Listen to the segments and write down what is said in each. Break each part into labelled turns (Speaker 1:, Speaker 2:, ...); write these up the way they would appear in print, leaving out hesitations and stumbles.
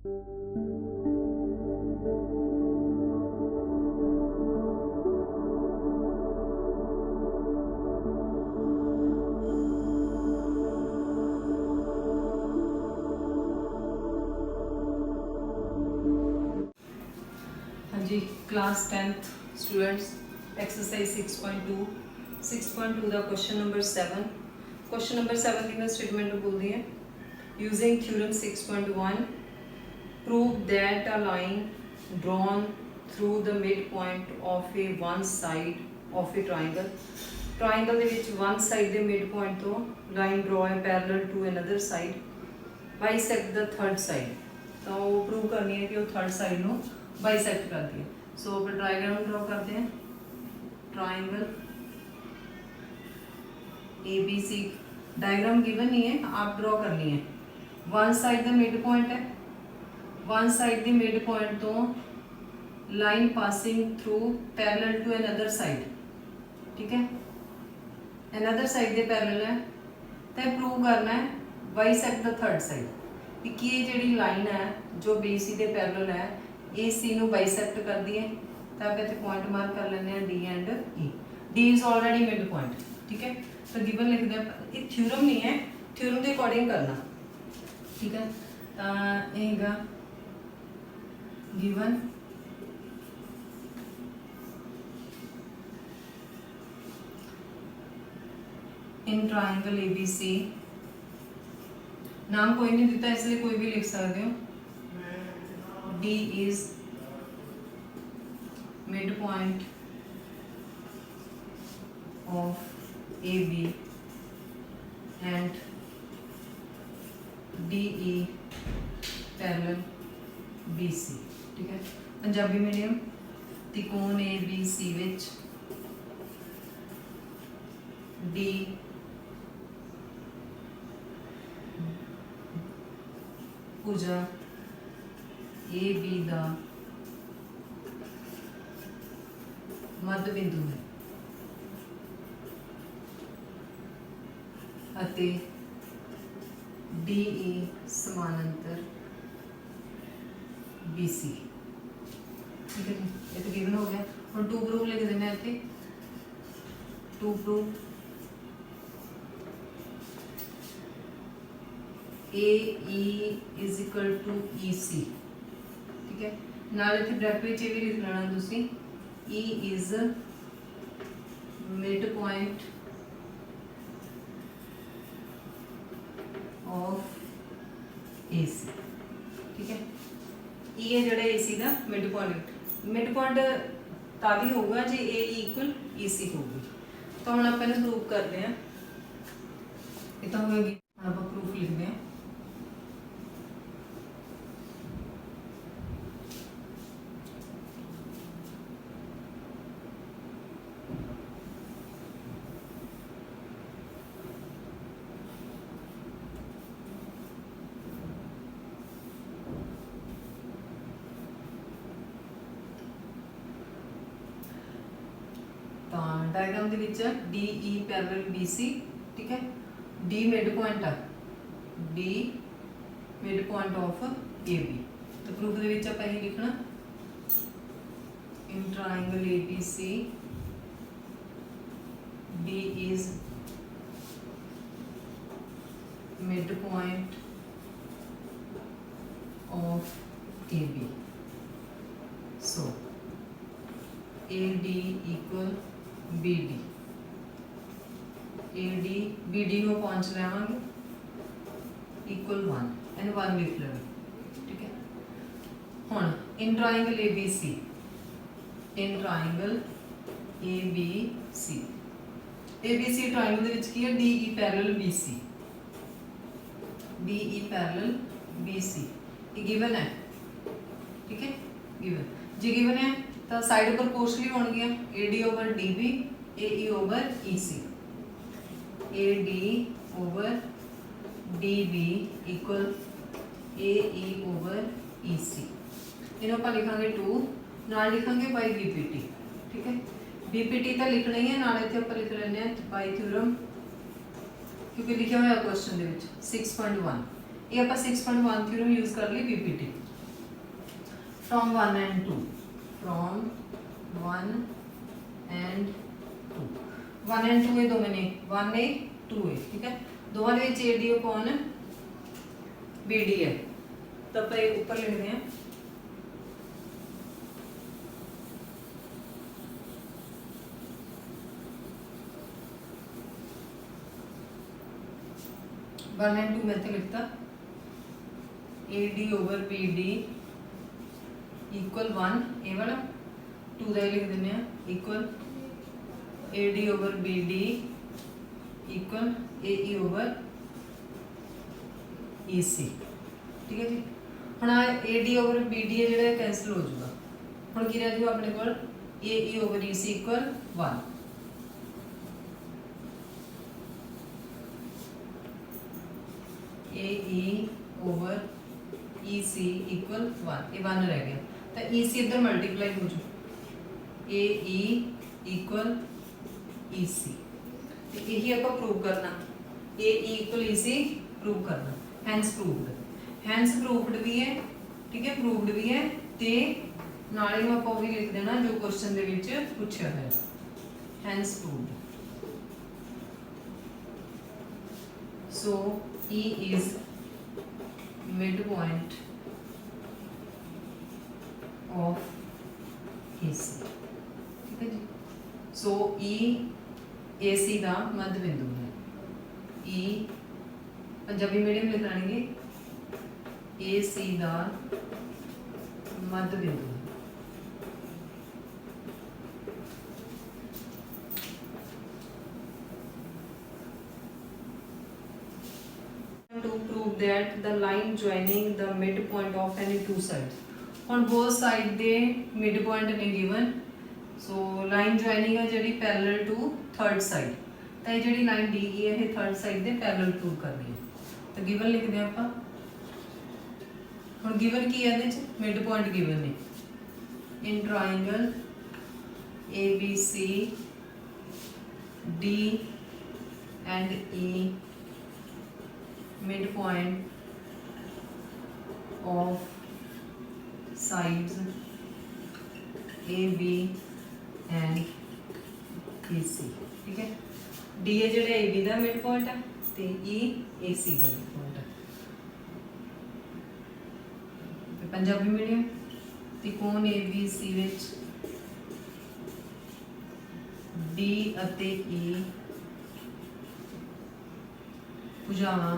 Speaker 1: जी class 10th students exercise 6.2 का question number 7 की मैं स्टेटमेंट बोलती है using theorem 6.1 prove that a line drawn through the mid point of a one side of a triangle ਦੇ ਵਿੱਚ one side ਦੇ mid point ਤੋਂ line draw है parallel to another side bisect the third side तो वो prove करनी है कि वो थर्ड साइड ਨੂੰ बाइसेक्ट करती है। सो फिर डायग्राम ड्रॉ करते हैं। ट्राइंगल ABC डायग्राम गिवन नहीं है, आप ड्रॉ करनी है। One side the mid point है, one side the mid point तो line passing through parallel to another side, ठीक है, अनदर साइड दे पैरेलल है तो प्रूव करना है बाइसेक्ट द थर्ड साइड कि ये जी लाइन है जो BC दे पैरेलल है AC ਨੂੰ बाइसेक्ट कर दी है तो आप इतने पॉइंट मार्क कर लेने D and E। D is already mid point, ठीक है, तो गिवन लिख दें। ये थ्योरम नहीं है, थ्योरम के अकॉर्डिंग करना, ठीक है। तो यह गिवन इन ट्राइंगल ABC नाम कोई नहीं दिता इसलिए कोई भी लिख सकते हो। D is midpoint of AB and DE parallel BC, ठीक है। पंजाबी मीडियम त्रिकोण ABC विच D भुजा AB दा मध्य बिंदु है अते DE समानांतर BC, ठीक है। ये तो गिवन हो गया। और टू प्रूफ लिख देना है, to proof AE is equal to EC, ठीक है। नाल इत्थे ब्रैकेट विच ये भी लिख लेना तुसी E is mid point of AC, ठीक है। E है जिहड़ा AC दा मिड पॉइंट तभी होगा जे AE इक्वल EC होगी। तो हम आप प्रूव करते हैं। ये तो होगी, हम आप प्रूफ लिखते हैं। डायग्राम के विच DE पैरेलल BC, ठीक है। D मिड पॉइंट है, D mid point of AB। तो प्रूफ के विच आपां यही लिखना इन triangle ABC D is mid point of AB। So AD equal BD, AD BD को पहुंच लेवांगे इक्वल 1 एंड 1 लिख लेना, ठीक है। हुण in triangle ABC, in triangle ABC triangle दे विच की है DE parallel BC, DE parallel BC ये गिवन है, ठीक है। गिवन जी गिवन है तो साइड प्रपोर्शनली होणगियां AD over DB, AE over EC, AD over DB equal AE over EC। इन्हों आप लिखांगे 2 नाल लिखांगे बाई BPT, ठीक है। BPT तो लिखना ही है, नाल इत्थे आप लिख लैंदे हैं बाई थ्योरम, क्योंकि लिखा हुआ क्वेश्चन दे विच 6.1 ये आप 6.1 थ्योरम यूज कर ली BPT। From 1 and 2, from 1 and 2, 1 and 2 ये दोवें ने 1A 2A, ठीक है। दोवां दे विच AD अपॉन BD है, तो आप ऊपर लिखते हैं 1 and 2 मैं लिखता AD over BD इक्वल 1, ये वाला 2 का लिख देने equal AD over BD equal AE over EC, ठीक है जी। हम AD over BD है जो कैंसल हो जाएगा, हम की रह जाएगा अपने को AE over EC equal 1, AE over EC equal 1, ये 1 रह गया, तो EC इधर मल्टीप्लाई हो जाए AE इक्वल EC, यही आप प्रूव करना AE इक्वल EC प्रूव करना, हैंस प्रूव्ड भी है, ठीक है, प्रूव्ड भी है, ते नाल ही आप भी लिख देना जो क्वेश्चन दे विच पूछा है, hence proved. So E is midpoint of AC, ठीक है जी। सो E AC का मध्य बिंदु है, E पंजाबी मीडियम लिख लेंगे AC का मध्य बिंदु है। To prove that the line joining the midpoint of any two sides, on both side the midpoint ने given, so line joining है जड़ी parallel to third side, तो ये जड़ी line DE है third side दे parallel prove करनी है, तो given लिख दें आपा। और given की है देच midpoint given है in triangle ABC D and E midpoint of sides AB and AC, ठीक है। D है जो AB का मिड पॉइंट है, तो E AC का मिड पॉइंट है। पंजाबी मीडियम त्रिकोण ABC विच D अते E भुजावां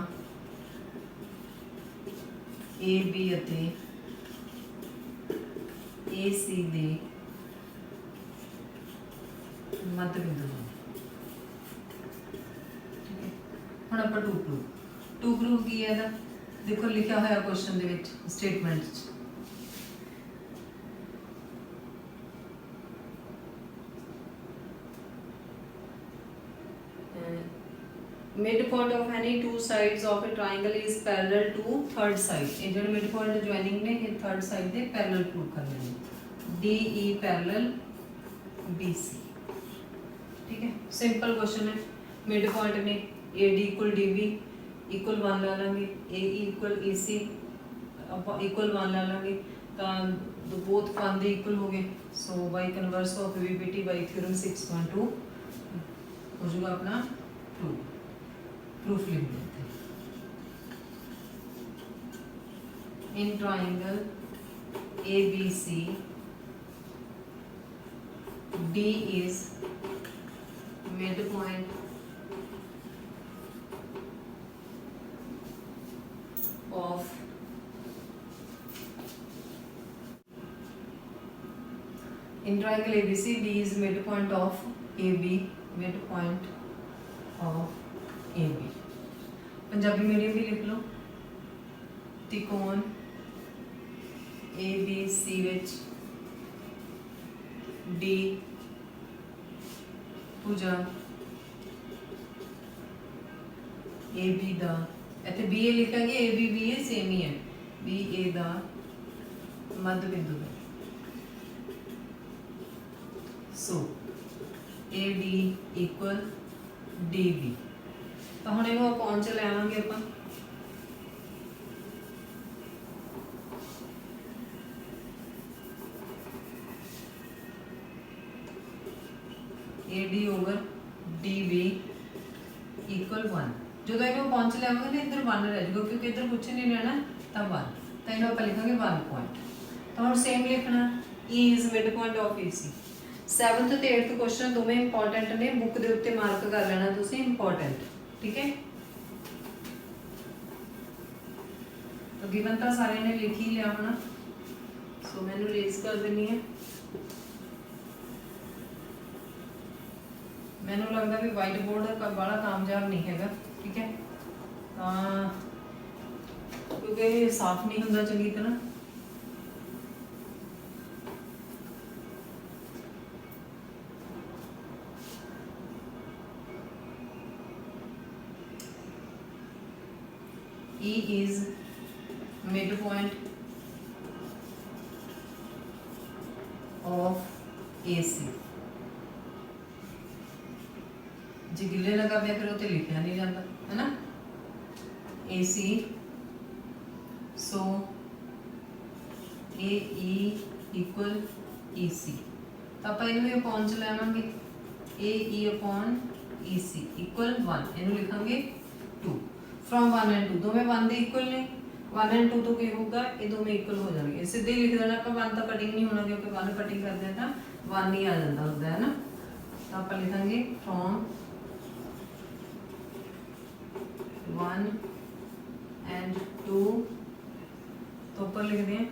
Speaker 1: AB अते AC दे मध्य बिंदु हैं, ठीक है। हुण आपां टू प्रूव की है दा देखो लिखा होया क्वेश्चन दे विच स्टेटमेंट च, midpoint of any two sides of a triangle is parallel to third side, ये जो midpoint joining ने ये third side दे parallel prove करने हैं, DE parallel BC, ठीक है। सिंपल क्वेश्चन है, midpoint ने AD equal DB equal 1 ला लेंगे, AE equal EC equal 1 ला लेंगे, तो both वन दे equal हो गए, so by converse of VBT by theorem 6.2 हो जाएगा अपना प्रूफ लिख देते हैं। In triangle ABC D is midpoint of in triangle ABC D is midpoint of AB, midpoint of AB। Punjabi medium भी लिख लो त्रिकोण ABC विच D भुजा AB दा, इत्थे BA लिखांगे AB BA सेम ही है, BA दा मध्य बिंदु है, सो AD इक्वल DB, तो हम इन्हों अपॉन च लैवांगे आपां, AD over DB इक्वल 1। जो इन्हों पहुँच लियावे ना इधर 1 रह जाएगा क्योंकि इधर कुछ नहीं रहना तो 1, तो इन्हों आप लिखेंगे 1 पॉइंट। तो हम सेम लिखना E is mid point of AC। 7th ਤੇ 8th क्वेश्चन दोवें इंपॉर्टेंट ने, बुक के उत्ते मार्क कर लेना तुसीं इंपॉर्टेंट, ठीक है। तो गिवन तो सारे ने लिख ही लिया होना, सो मैंने रेज कर देनी है। मैंने लगता भी वाइट बोर्ड का बड़ा कामयाब नहीं हैगा, ठीक है, क्योंकि साफ नहीं होंगे चंगी तरह। E is midpoint of AC। जे गिले लगा पिया फिर उत्ते लिखा नहीं जाता है ना। AC सो AE इक्वल EC, तो आप इन्हें अपॉन च लैवांगे AE अपॉन EC इक्वल 1, इन्हें लिखांगे 2। फ्रॉम 1 एंड 2 दोवें 1 के इक्वल ने, 1 एंड 2 तो क्या होगा, ये दोवें इक्वल हो जाएंगे। सीधे ही लिख देना, आप 1 तो कटिंग नहीं होना क्योंकि 1 कटिंग करते हैं तो 1 ही आ जाता होता है ना। तो आप लिखेंगे फ्रॉम 1 एंड 2, तो ऊपर लिख दें,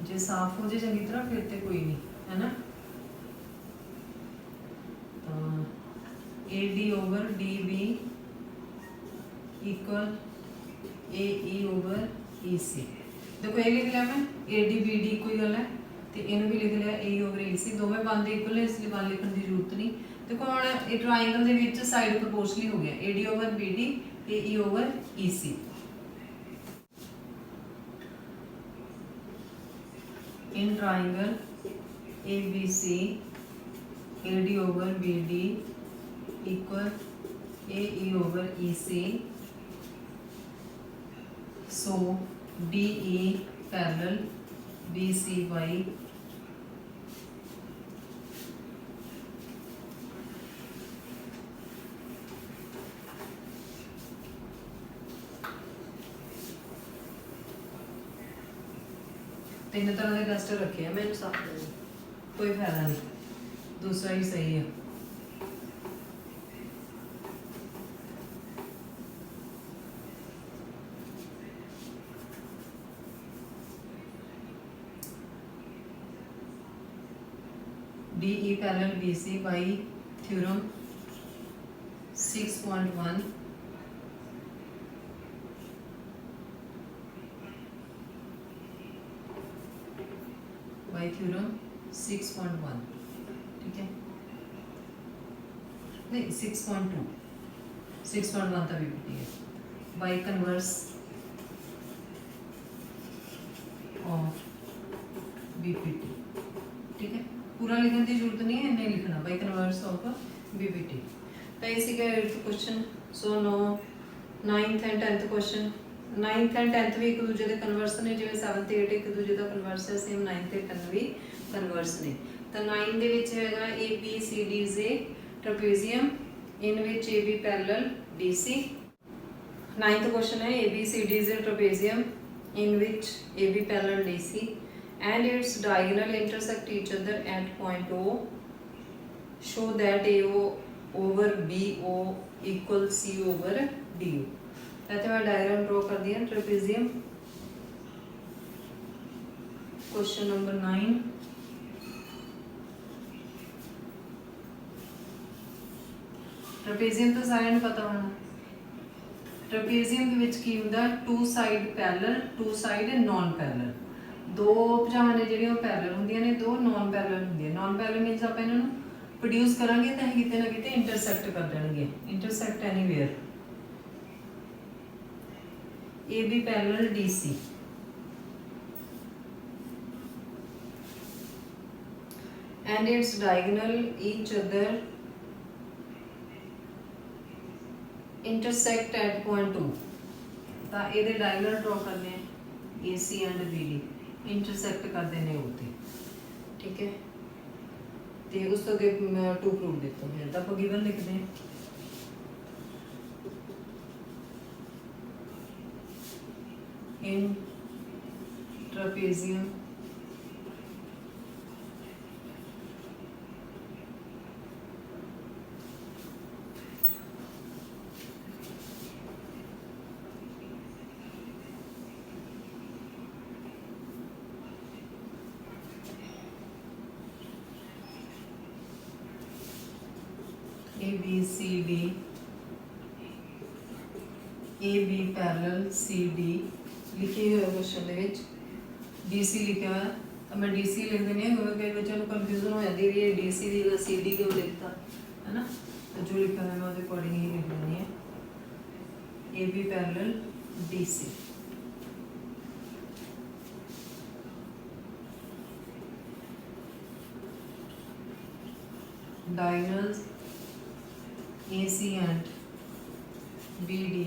Speaker 1: जो साफ हो जाए चंगी तरह फिर तो कोई नहीं है ना। AD over DB equal AE over EC। देखो ये लिख लिया मैं AD BD कोई गल है, तो इन्हें भी लिख लिया AE over EC, दोवें 1 के इक्वल है इसलिए 1 लिखने की जरूरत नहीं। देखो हम ये ट्राइंगल के विच साइड प्रपोर्शनली हो गया AD over BD AE over EC। इन triangle ABC AD over BD equal AE over EC, so DE parallel BCY तीन तरह के टेस्ट रखे हैं मैंने साफ, कोई फायदा नहीं, दूसरा ही सही है। DE parallel BC by theorem 6.1 by theorem 6.1, ठीक है, नहीं 6.2, 6.1 तभी भी है, by converse of BPT, ठीक है। पूरा लिखने की जरूरत नहीं है, नहीं लिखना, बाई कन्वर्स ऑफ BPT। तो इसी का 8th question. So no 9th and 10th question, 9th and 10th भी एक दूजे के कन्वर्स ने, जिवें 7th 8th एक दूजे का कन्वर्स है, सेम 9th ते 10th भी कन्वर्स ने। तो 9 दे विच हैगा ABCD is a trapezium in which AB parallel DC। 9th question है ABCD is a trapezium in which AB parallel DC and its diagonal intersect each other at point O, show that AO over BO equals C over DO। ऐसे मैं diagram draw कर दिया trapezium. Question number 9, trapezium तो सारे पता होना। Trapezium के विच की होंदा 2 side parallel 2 side non parallel, दो भुजावां ने जिहड़ियां पैरेलल होंदियां ने, दो नॉन पैरेलल होंदियां। नॉन पैरेलल मीनस आप इन्हां नूं प्रोड्यूस करांगे तो किते ना किते इंटरसैक्ट कर देणगे, intersect anywhere. AB parallel DC and its diagonal each other intersect at point 2। तो ये डायगोनल ड्रॉ करने AC एंड BD इंटरसैक्ट कर देने होते, ठीक है। तो उस तो अगे टू प्रूफ दिता है तो आप गिवन लिखते हैं in trapezium A B C D A B parallel C D लिखे हुए क्वेश्चन डी सी लिखा हुआ तो मैं डी सी लिख देनी है क्योंकि कई बच्चों को कन्फ्यूजन हो जाती है डी सी दी सी डी क्यों लिखता है ना। तो जो लिखा है मैं उसके अकॉर्डिंग ही लिख देनी है A B parallel D C. Diagonals AC and BD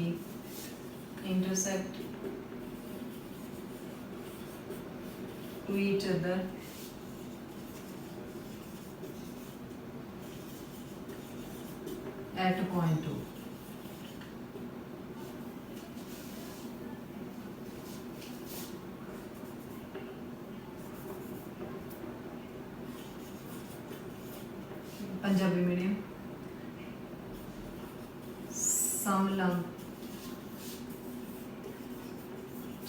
Speaker 1: intersect to each other at point 2. Punjabi medium समलंब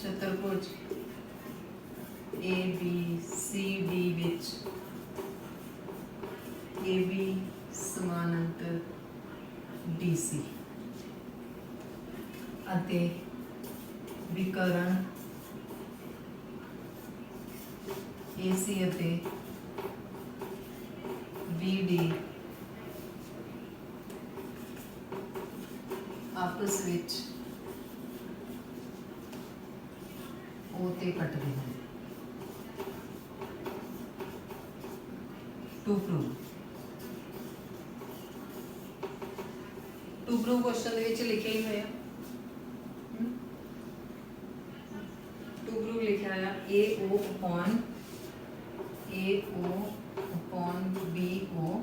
Speaker 1: चतुर्भुज ए बी सी डी विच ए बी समानांतर डी सी अते विकर्ण ए सी अते बी डी आपस विच ओ ते कटदे हैं। टू प्रूव क्वेश्चन दे विच लिखे ही होया टू प्रूव लिखा है A O upon B O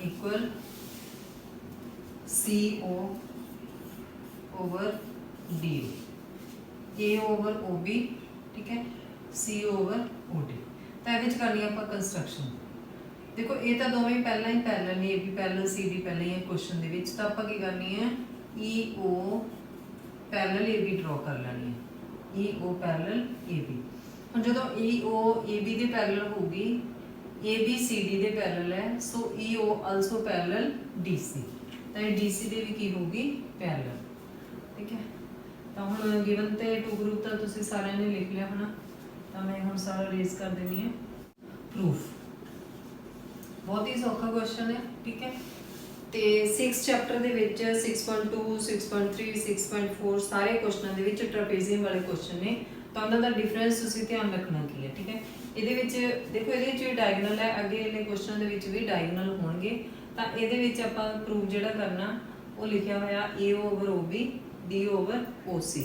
Speaker 1: equal C O over D A over O B ठीक है सी ओवर ओ डी। तो ये करनी है आप कंस्ट्रक्शन देखो ये तो दोवें पहला ही पैरेलल ने A B parallel C D पहले ही है क्वेश्चन दे विच। तो आप की करनी है E O parallel A B draw कर लेनी है E O parallel A B. हम जो ई ओ ए बी दे पैरेलल होगी ए बी सी डी दे पैरेलल है so E O also parallel D C तो ये डी सी भी की होगी पैरेलल ठीक है। तो हम गिवन तो टू ग्रुप तो तुम सारे ने लिख लिया है ना। तो मैं हम सारा रेज कर देनी है प्रूफ बहुत ही सौखा क्वेश्चन है ठीक है। तो 6 चैप्टर के 6.2 6.3 6.4 सारे क्वेश्चनों के ट्रापेजियम वाले क्वेश्चन ने तो उन्होंने डिफरेंस तुम ध्यान रखना की है ठीक है। ये देखो ये डायगोनल है अगे वाले क्वेश्चनों के भी डायगोनल होंगे तो ये आप प्रूफ जो करना वो लिखा हुआ A over O B D over O C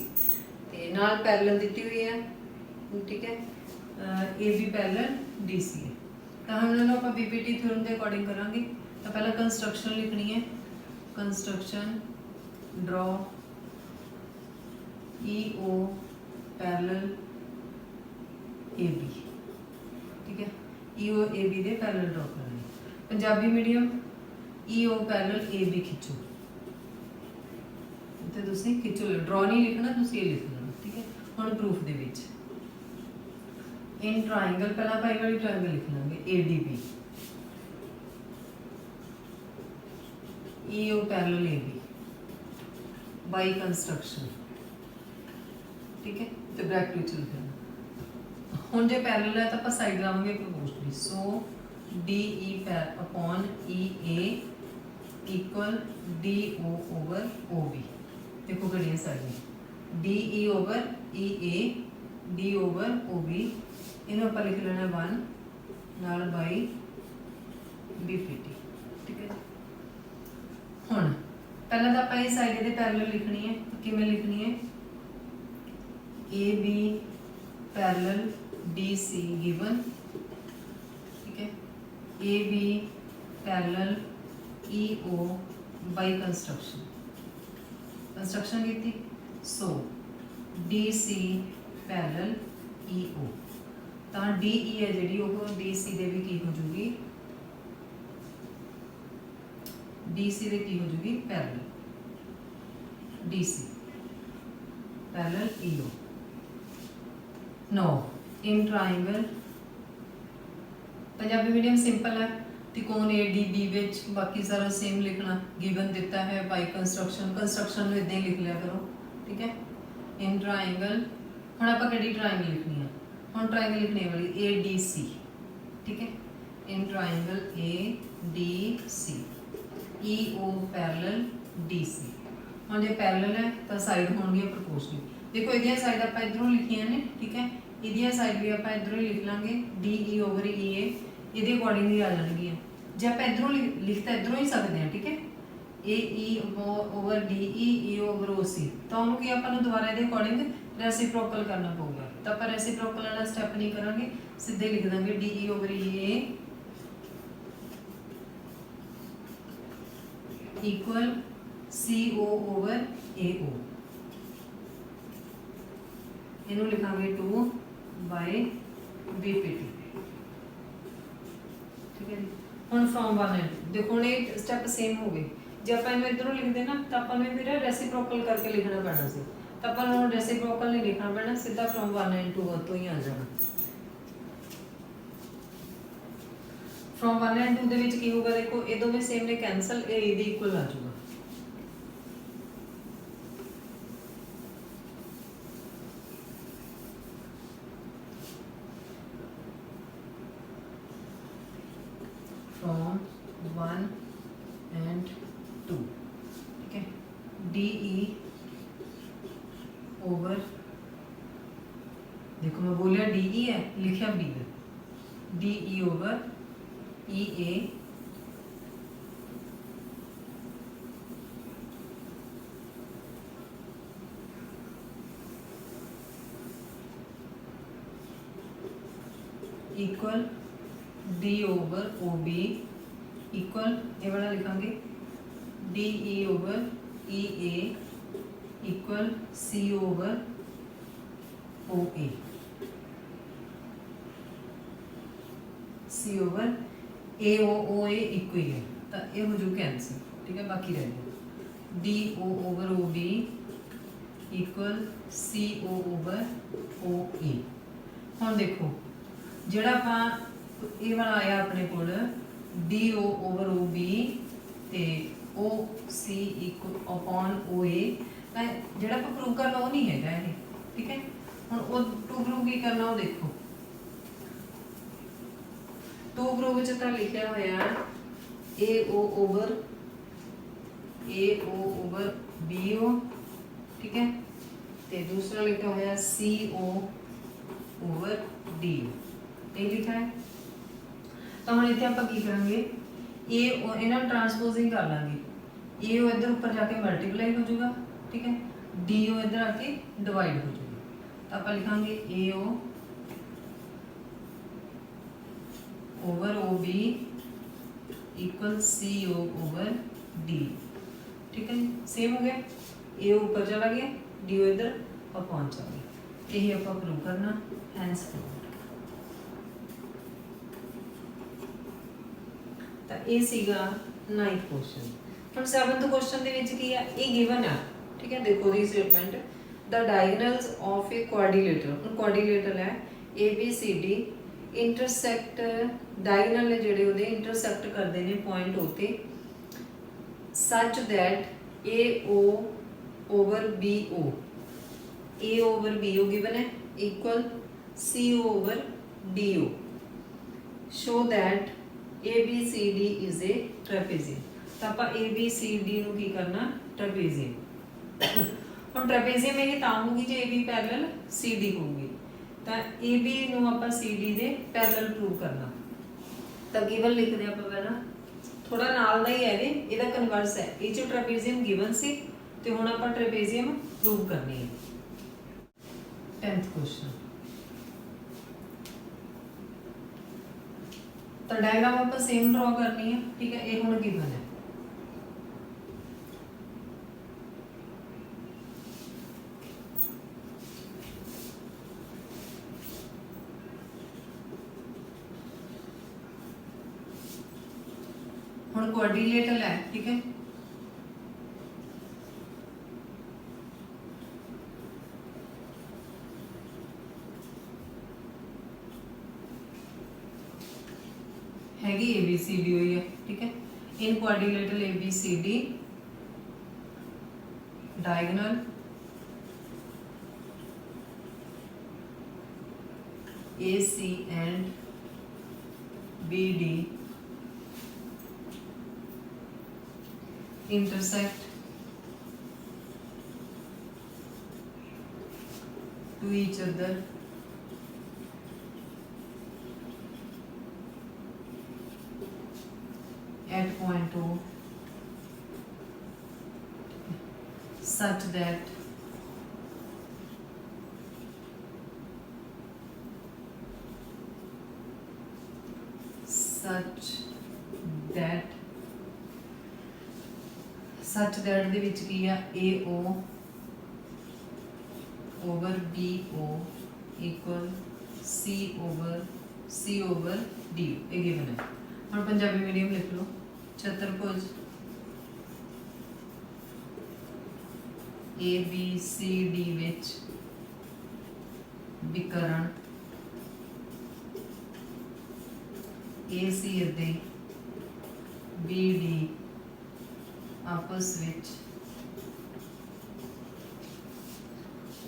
Speaker 1: नाल पैरेलल दी हुई है ठीक है A B parallel D C है। तो हम लोग आप बीपीटी थ्योरम के अकॉर्डिंग करांगे। तो पहला कंस्ट्रक्शन लिखनी है construction draw E O parallel A B ठीक है ई ओ ए बी दे पैरेलल ड्रॉ करनी। Punjabi medium E O parallel A B खिंचो तो तुसी खिंचो ड्रॉ नहीं लिखना तुसी ये लिखना ठीक है। हुण proof they which in triangle पहला पाई वाली ट्रायंगल लिख लेंगे A D B E O parallel A B by construction ठीक है। तो ब्रैकेट विच लिख लेना हुण जो पैरेलल है तो आप साइड लावांगे proportionally so D E upon E A equal D O over O B देखो घड़ियां सारियां D E over E A D over O B इन्हों आप लिख लेना 1 नाल बाई बी पी टी ठीक है। हुण पहला तो आप साइड दे पैरेलल लिखनी है किवें लिखनी है A B parallel D C given A B parallel E O by construction की। So D C parallel E ओ, तो डी ई है जी डी सी दे भी की हो जूगी, डी सी दे की हो जूगी parallel, D C parallel E O. No in triangle Punjabi medium simple है, त्रिकोण ए डी बी विच बाकी सारा सेम लिखना, गिवन दिता है बाई कंस्ट्रक्शन में इदां ही लिख लिया करो, ठीक है। इन ट्राइंगल हुण आपां किहड़ी ट्राइंगल लिखनी है, हुण ट्राइंगल लिखने वाली ए डी सी, ठीक है। In triangle A D C E O parallel D C. हुण जे पैरेलल है तो साइड होणगियां प्रोपोर्शनल, देखो इहदियां साइड आपां इधरों लिखियां ने, ठीक है, इहदियां साइड भी आपां इधरों ही लिख लांगे, डी ई ओवर ई ए ਇਹਦੇ ਅਕੋਰਡਿੰਗ ਹੀ ਆ ਜਾਣਗੀਆਂ। ਜੇ ਆਪਾਂ ਇਧਰੋਂ ਲਿਖਤਾ ਇਧਰੋਂ ਹੀ ਸਕਦੇ ਹਾਂ, ਠੀਕ ਹੈ, ਏ ਈ ਓਵਰ ਡੀ ਈ ਓਵਰ ਓ ਸੀ, ਤਾਂ ਉਹਨੂੰ ਕੀ ਆਪਾਂ ਨੂੰ ਦੁਬਾਰਾ ਇਹਦੇ ਅਕੋਰਡਿੰਗ ਰੈਸੀਪ੍ਰੋਕਲ ਕਰਨਾ ਪਊਗਾ। ਤਾਂ ਆਪਾਂ ਰੈਸੀਪ੍ਰੋਕਲ ਵਾਲਾ ਸਟੈਪ ਨਹੀਂ ਕਰਾਂਗੇ, ਸਿੱਧੇ ਲਿਖ ਦਾਂਗੇ ਡੀ ਈ ਓਵਰ ਈ ਏ ਇਕੁਅਲ ਸੀ ਓ ਓਵਰ ਏ ਓ, ਇਹਨੂੰ ਲਿਖਾਂਗੇ 2 ਬਾਈ ਬੀ ਪੀ ਟੀ, ठीक है जी। हुण फ्रॉम 1 एंड देखो हुण ये स्टेप सेम हो गए, जे आपां इहनूं इधरों लिखदे ना तो आपां नूं फिर रेसिप्रोकल करके लिखना पैना सी, तो आपां नूं रेसिप्रोकल नहीं लिखना पैना, सीधा फ्रॉम 1 एंड 2 तो ही आ जाना। फ्रॉम 1 एंड 2 दे विच की होगा, देखो ये दोवें सेम ने कैंसल, ये इहदे इक्वल आ जाऊगा। फ्रॉम 1 एंड 2, ठीक है, डी ई ओवर, देखो मैं बोलिया डी ई है, लिखा बी है, D E over E A equal D over O B equal, ये वाला लिखांगे D E over E A equal C over O A, C over A O A equal ही है, तो ये हो जू कैंसिल, ठीक है, बाकी रह गया D O over O B equal C O over O A. हुण देखो जिहड़ा आपां ये वाला आया अपने को D O over O B ते ओ सी इक्वल अपॉन ओ ए, जो प्रूव करना वो नहीं है ये, ठीक है। हुण वो टू प्रूव की करना, वो देखो टू प्रूव तो लिखा होया ए ओ ओवर बी ओ, ठीक है, ते दूसरा लिखा होया सी ओ ओवर डी ओ, ये लिखा है। तो हम इतने आप की करेंगे, ए इन्होंने ट्रांसपोजिंग कर लेंगे, ए ओ इधर ऊपर जाके मल्टीप्लाई हो जाएगा, ठीक है, डी ओ इधर आके डिवाइड हो जाएगा, तो आप लिखांगे A O over O B equal C O over D, ठीक है, सेम हो गया, ए ऊपर चला गया, डी ओ इधर पहुंच गया, यही आप प्रूव करना, हैंस प्रूव। तो ये सीगा 9th क्वेश्चन। हम 7th क्वेश्चन दे विच की है, ये गिवन है, ठीक है, देखो the statement the diagonals of a quadrilateral, quadrilateral है A B C D intersect, diagonal ने जेडे ओदे इंटरसेक्ट करते हैं पॉइंट होते such that A O over B O, A over B O given है equal C over D O, show that A B C D is a trapezium. तो आप ए B C D नूं की करना, trapezium. हुण trapezium ये तां होगी जे A B parallel C D होगी, तो ए बी नूं आपां सी डी दे पैरेलल प्रूव करना। तो गिवन लिखदे आपां पहला, थोड़ा नाल दा ही है इहदा कन्वर्स है, ये जो ट्रेपेजियम गिवन सी ते हुण आपां ट्रेपेजियम प्रूव करनी है। 10th क्वेश्चन तो डायग्राम आप सेम ड्रॉ करनी है, ठीक है। ये हुण गिवन है। हुण क्वाड्रिलेटरल है, ठीक है। हैगी ABCD हुई है, ठीक है। इन quadrilateral ABCD diagonal AC and BD intersect to each other at point O such that ਦੇ ਵਿੱਚ ਕੀ ਆ AO over BO equal C over D ਇਹ ਗਿਵਨ ਹੈ। ਹੁਣ ਪੰਜਾਬੀ ਮੀਡੀਅਮ ਲਿਖ ਲਓ। ਚਤੁਰਭੁਜ ABCD ਵਿੱਚ ਵਿਕਰਣ AC ਅਤੇ BD आपस ਵਿੱਚ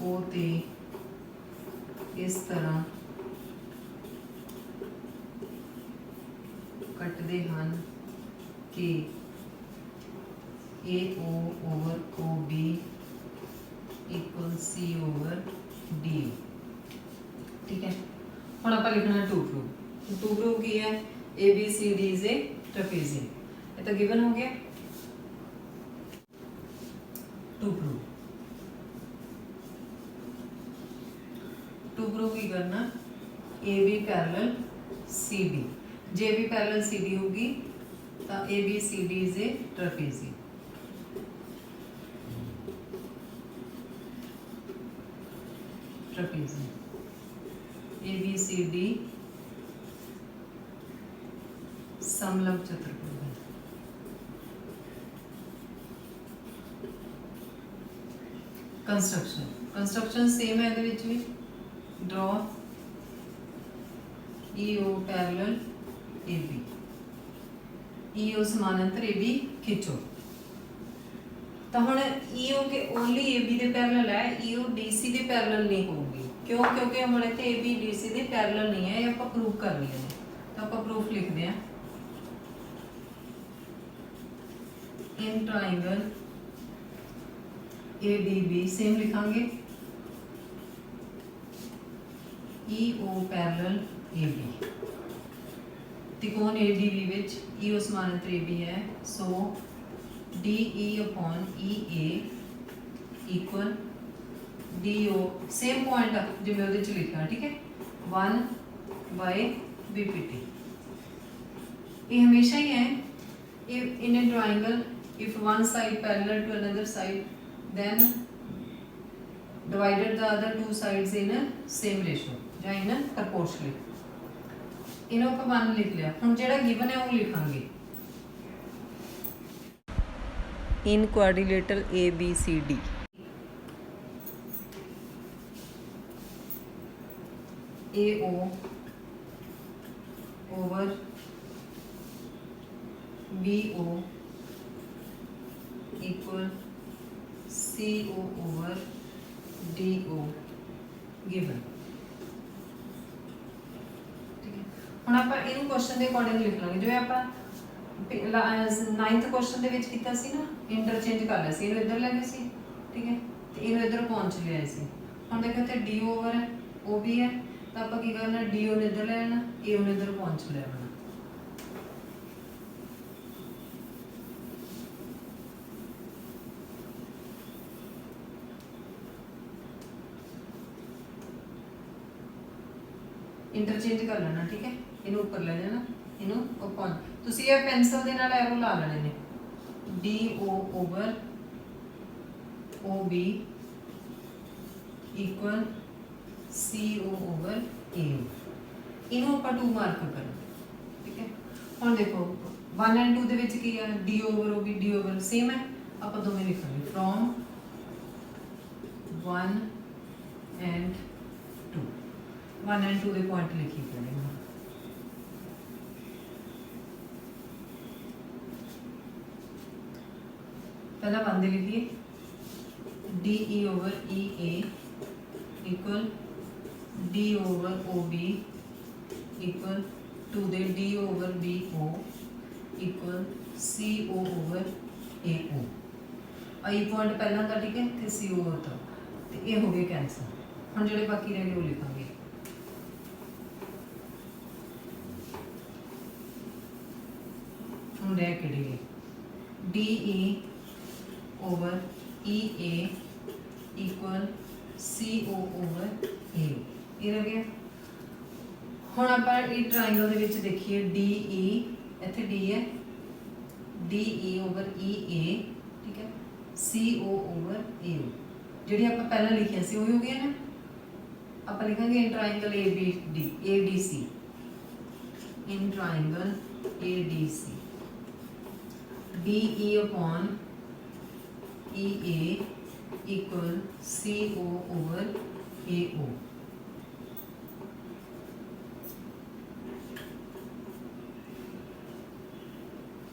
Speaker 1: O ਤੇ ਇਸ ਤਰ੍ਹਾਂ ਕੱਟਦੇ ਹਨ ਕਿ AO over OB equal C over D, ठीक है। ਹੁਣ ਆਪਾਂ ਲਿਖਣਾ ਟੂ ਪ੍ਰੂਫ ਕੀ ਹੈ ABCD is a trapezium, ਇਹ ਤਾਂ ਗਿਵਨ ਹੋ ਗਿਆ। टू प्रूफ की करना AB पैरेलल CD, जे भी पैरेलल CD होगी तो ABCD is a trapezium. ABCD समलंब चतुर्भुज है। कंस्ट्रक्शन सेम है ਇਹਦੇ ਵਿੱਚ ਵੀ। Draw EO parallel AB, EO समानांतर AB खिंचो। तो हुण EO के ओनली AB ਦੇ पैरेलल है, EO DC ਦੇ पैरेलल नहीं होगी। क्यों? क्योंकि हुण इत्थे AB DC ਦੇ पैरेलल नहीं है, ये आपां प्रूव करनी है। तो आपां प्रूफ लिखते हैं इन ट्राइंगल ADB सेम लिखांगे EO पैरेलल AB, त्रिकोण ADB विच EO समानांतर AB है, so DE upon EA equal DO same point जिवें उहदे च लिखा, ठीक है 1/BPT। ये हमेशा ही है in a triangle if one side parallel to another side then divided the other two sides in a same ratio या in a proportionally। इन्हों को 1 लिख लिया। हम जेड़ा गिवन है वो लिखांगे in quadrilateral ABCD AO over BO equal CO over DO given, ठीक है। ਹੁਣ ਆਪਾਂ ਇਹਨੂੰ ਕੁਐਸਚਨ ਦੇ ਅਕੋਰਡਿੰਗ ਲਿਖ ਲਾਂਗੇ, ਜਿਵੇਂ ਆਪਾਂ 9th ਕੁਐਸਚਨ ਦੇ ਵਿੱਚ ਕੀਤਾ ਸੀ ਨਾ, ਇੰਟਰਚੇਂਜ ਕਰ ਲਿਆ ਸੀ, ਇਹਨੂੰ ਇੱਧਰ ਲੈ ਗਏ ਸੀ, ਠੀਕ ਹੈ, ਤੇ ਇਹਨੂੰ ਇੱਧਰ ਪਹੁੰਚ ਲਿਆ ਸੀ। ਹੁਣ ਦੇਖੋ ਇੱਥੇ D over ਹੈ, OB ਹੈ, ਤਾਂ ਆਪਾਂ ਕੀ ਕਰਨਾ DO ਨੂੰ ਇੱਧਰ ਲੈ ਲੈਣਾ, AO ਨੂੰ ਇੱਧਰ ਪਹੁੰਚ ਲੈਣਾ। इंटरचेंज कर लेना, ठीक है, इन ऊपर ले जाना, ਇਹਨੂੰ upon ਤੁਸੀਂ ਇਹ ਪੈਨਸਲ ਦੇ ਨਾਲ ਐਰੋ ਲਾ ਲੈਣੇ ਨੇ DO over OB equal CO over AO ਇਹਨੂੰ ਆਪਾਂ 2 ਮਾਰਕ ਕਰਾਂਗੇ ਠੀਕ ਹੈ। ਹੁਣ ਦੇਖੋ 1 and 2 ਦੇ ਵਿੱਚ ਕੀ ਹੈ D over OB D over same ਹੈ ਆਪਾਂ ਦੋਵੇਂ ਲਿਖਾਂਗੇ from 1 and 2 1 and 2 ਦੇ ਪੁਆਇੰਟ ਲਿਖੀ ਪਏ ਨੇ पहला 1 दे लिखिए DE over EA equal D over OB equal 2 they D over BO equal CO over AO I point पहला था ठीक है ते CO था ते ये हो गए कैंसल हम जोड़े बाकी रह गए वो लिखांगे हम रह के DE over EA equal CO over AO ਇਹ ਰਹਿ ਗਿਆ। ਹੁਣ ਆਪਾਂ ਇਹ ਟ੍ਰਾਇੰਗਲ ਦੇ ਵਿੱਚ ਦੇਖੀਏ DE ਇੱਥੇ D ਹੈ DE over EA ਠੀਕ ਹੈ CO over AO ਜਿਹੜੀ ਆਪਾਂ ਪਹਿਲਾਂ ਲਿਖਿਆ ਸੀ ਉਹੀ ਹੋ ਗਿਆ ਨਾ। ਆਪਾਂ ਲਿਖਾਂਗੇ ਇਨ triangle ADC in triangle ADC DE upon EA equal CO over AO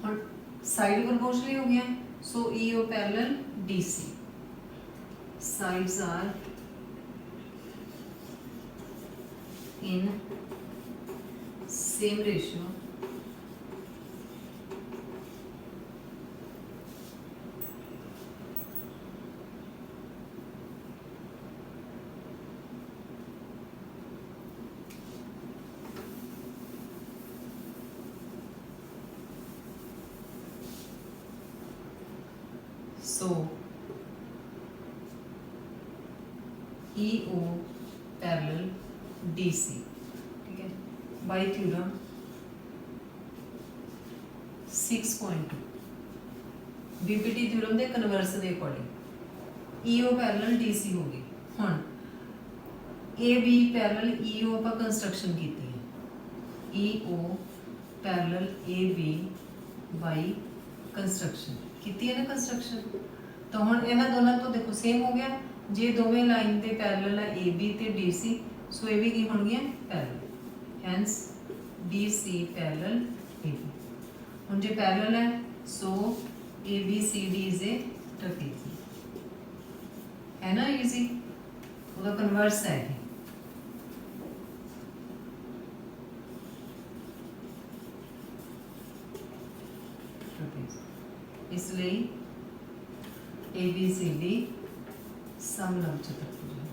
Speaker 1: और साइड प्रोपोर्शनली हो गया सो EO parallel DC sides are in same ratio so EO parallel DC ठीक है by theorem 6.2 BPT थ्योरम ਦੇ ਕਨਵਰਸ ਦੇ according EO parallel DC ਹੋ ਗਈ। ਹੁਣ AB ਪੈਰਲਲ EO ਆਪਾਂ ਕੰਸਟਰਕਸ਼ਨ ਕੀਤੀ ਹੈ EO ਪੈਰਲਲ AB ਬਾਈ ਕੰਸਟਰਕਸ਼ਨ ਕੀਤੀ ਹੈ ਨਾ ਕੰਸਟਰਕਸ਼ਨ। ਤਾਂ ਹੁਣ ਇਹਨਾਂ ਦੋਨਾਂ ਤੋਂ ਦੇਖੋ ਸੇਮ ਹੋ ਗਿਆ ਜੇ ਦੋਵੇਂ ਲਾਈਨ ਦੇ ਪੈਰਲਲ ਹੈ AB ਤੇ DC ਸੋ ਇਹ ਵੀ ਕੀ ਹੋਣਗੀਆਂ parallel hence DC parallel AB। ਹੁਣ ਜੇ ਪੈਰਲਲ ਹੈ ਸੋ ABCD इज ए ट्रेपेजियम है ना इजी ਉਹਦਾ ਕਨਵਰਸ ਹੈ ਇਹ ट्रेपेजियम ਇਸ ਲਈ ABCD ਸਮਲੰਬ ਚਤੁਰਭੁਜ ਹੈ।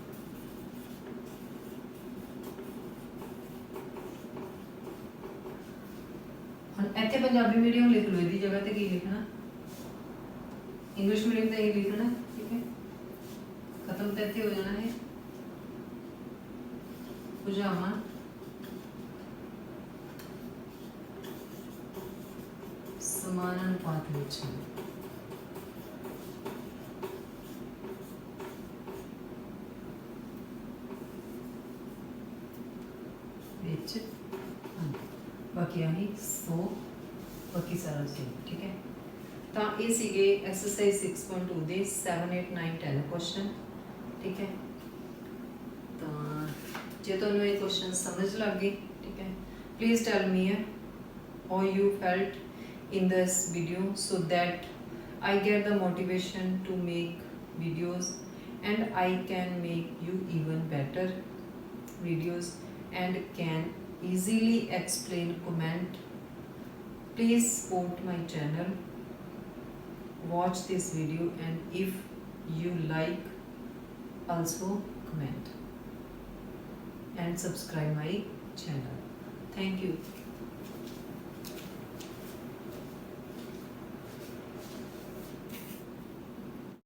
Speaker 1: ਹੁਣ ਇੱਥੇ ਪੰਜਾਬੀ ਮੀਡੀਅਮ ਲਿਖ ਲਓ ਇਹਦੀ ਜਗ੍ਹਾ ਤੇ ਕੀ ਲਿਖਣਾ इंग्लिश मीडियम का ये लिखना ठीक है खत्म तो ऐसे हो जाना है पजामा समान अनुपात विच बाकी आही 100 बाकी सारा सेम ठीक है। ਤਾਂ ਇਹ ਸੀਗੇ ਐਕਸਰਸਾਈਜ਼ 6.2 ਦੇ 7 8 9 10 ਕੁਐਸਚਨ ਠੀਕ ਹੈ। ਤਾਂ ਜੇ ਤੁਹਾਨੂੰ ਇਹ ਕੁਐਸਚਨ ਸਮਝ ਲੱਗ ਗਏ ਠੀਕ ਹੈ please tell me how you felt in this video so that I get the motivation to make videos and I can make you even better videos and can easily explain comment. Please support my channel, watch this video and if you like also comment and subscribe my channel. Thank you.